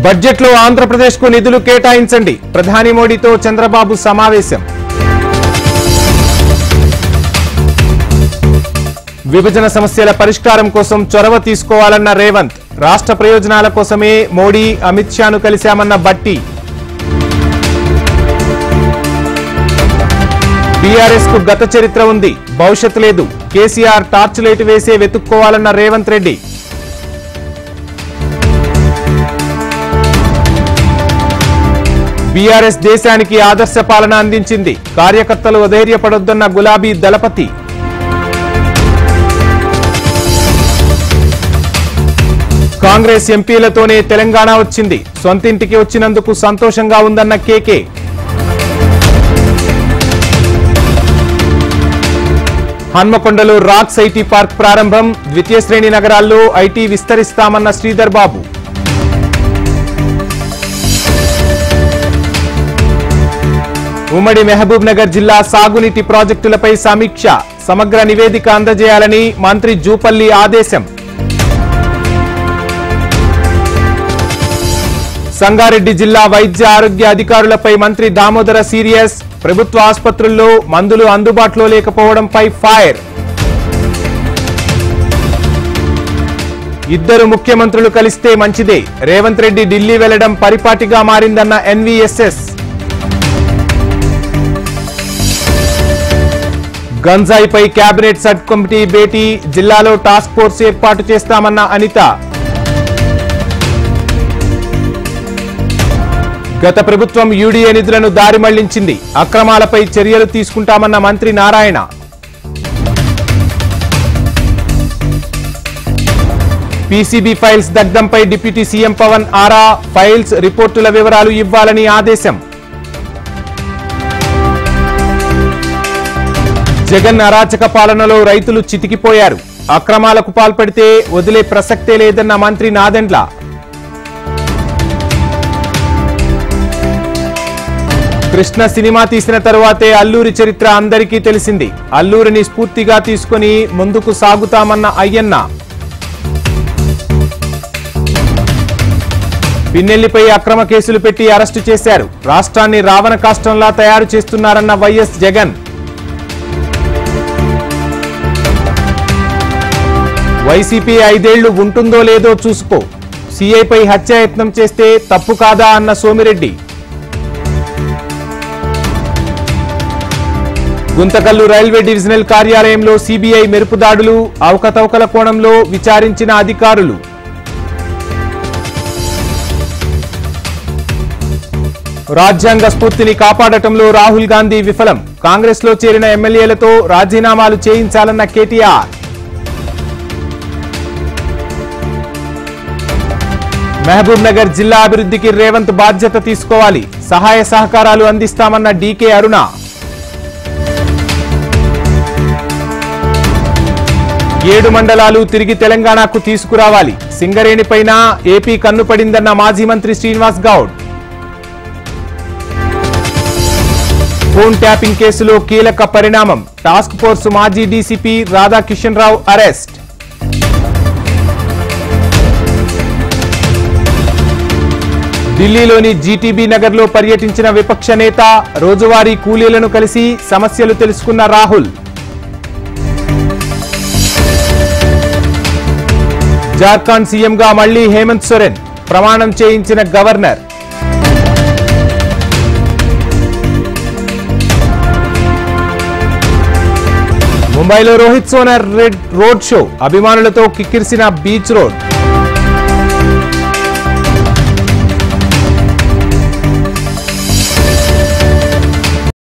బడ్జెట్లో ఆంధ్రప్రదేశ్కు నిధులు కేటాయించండి. ప్రధాని మోడీతో చంద్రబాబు సమావేశం. విభజన సమస్యల పరిష్కారం కోసం చొరవ తీసుకోవాలన్న రేవంత్. రాష్ట్ర ప్రయోజనాల కోసమే మోడీ, అమిత్ షాను కలిశామన్న భట్టి. బీఆర్ఎస్ కు గత చరిత్ర ఉంది, భవిష్యత్ లేదు. కేసీఆర్ టార్చ్ లైట్ వేసే వెతుక్కోవాలన్న రేవంత్ రెడ్డి. బీఆర్ఎస్ దేశానికి ఆదర్శ పాలన అందించింది. కార్యకర్తలు అధైర్యపడొద్దన్న గులాబీ దళపతి. కాంగ్రెస్ ఎంపీలతోనే తెలంగాణ వచ్చింది. సొంతింటికి వచ్చినందుకు సంతోషంగా ఉందన్న కేకే. హన్మకొండలో రాక్స్ ఐటీ పార్క్ ప్రారంభం. ద్వితీయ శ్రేణి నగరాల్లో ఐటీ విస్తరిస్తామన్న శ్రీధర్ బాబు. ఉమ్మడి మహబూబ్ నగర్ జిల్లా సాగునీటి ప్రాజెక్టులపై సమీక్ష. సమగ్ర నివేదిక అందజేయాలని మంత్రి జూపల్లి ఆదేశం. సంగారెడ్డి జిల్లా వైద్య ఆరోగ్య అధికారులపై మంత్రి దామోదర సీరియస్. ప్రభుత్వ ఆసుపత్రుల్లో మందులు అందుబాటులో లేకపోవడంపై ఫైర్. ఇద్దరు ముఖ్యమంత్రులు కలిస్తే మంచిదే. రేవంత్ రెడ్డి ఢిల్లీ వెళ్లడం పరిపాటిగా మారిందన్న ఎన్వీఎస్ఎస్. గంజాయిపై కేబినెట్ సబ్ కమిటీ భేటీ. జిల్లాలో టాస్క్ ఫోర్స్ ఏర్పాటు చేస్తామన్న అనిత. గత ప్రభుత్వం యూడీఏ నిధులను దారి మళ్లించింది. అక్రమాలపై చర్యలు తీసుకుంటామన్న మంత్రి నారాయణ. పీసీబీ ఫైల్స్ దగ్ధంపై డిప్యూటీ సీఎం పవన్ ఆరా. ఫైల్స్, రిపోర్టుల వివరాలు ఇవ్వాలని ఆదేశం. జగన్ అరాచక పాలనలో రైతులు చితికిపోయారు. అక్రమాలకు పాల్పడితే వదిలే ప్రసక్తే లేదన్న మంత్రి నాదెండ్ల. కృష్ణ సినిమా తీసిన తరువాతే అల్లూరి చరిత్ర అందరికీ తెలిసింది. అల్లూరిని స్ఫూర్తిగా తీసుకుని ముందుకు సాగుతామన్న అయ్యన్న. పిన్నెల్లిపై అక్రమ కేసులు పెట్టి అరెస్టు చేశారు. రాష్ట్రాన్ని రావణ కాష్టంలా తయారు చేస్తున్నారన్న వైఎస్ జగన్. వైసీపీ 5 ఏళ్లు ఉంటుందో లేదో చూసుకో. సీఐపై హత్యాయత్నం చేస్తే తప్పు కాదా అన్న సోమిరెడ్డి. గుంతకల్లు రైల్వే డివిజనల్ కార్యాలయంలో సీబీఐ మెరుపు దాడులు. అవకతవకల కోణంలో విచారించిన అధికారులు. రాజ్యాంగ స్ఫూర్తిని కాపాడటంలో రాహుల్ గాంధీ విఫలం. కాంగ్రెస్ లో చేరిన ఎమ్మెల్యేలతో రాజీనామాలు చేయించాలన్న కేటీఆర్. మహబూబ్ నగర్ జిల్లా అభివృద్ధికి రేవంత్ బాధ్యత తీసుకోవాలి. సహాయ సహకారాలు అందిస్తామన్న డీకే అరుణ. ఏడు మండలాలు తిరిగి తెలంగాణకు తీసుకురావాలి. సింగరేణిపైన ఏపీ కన్నుపడిందన్న మాజీ మంత్రి శ్రీనివాస్ గౌడ్. ఫోన్ ట్యాపింగ్ కేసులో కీలక పరిణామం. టాస్క్ ఫోర్స్ మాజీ డీసీపీ రాధాకిషన్ రావు అరెస్ట్. ఢిల్లీలోని జీటీబీ నగర్ లో పర్యటించిన విపక్ష నేత. రోజువారీ కూలీలను కలిసి సమస్యలు తెలుసుకున్న రాహుల్. జార్ఖండ్ సీఎంగా మళ్లీ హేమంత్ సోరెన్. ప్రమాణం చేయించిన గవర్నర్. ముంబైలో రోహిత్ సోనర్ రోడ్ షో. అభిమానులతో కిక్కిరిసిన బీచ్ రోడ్.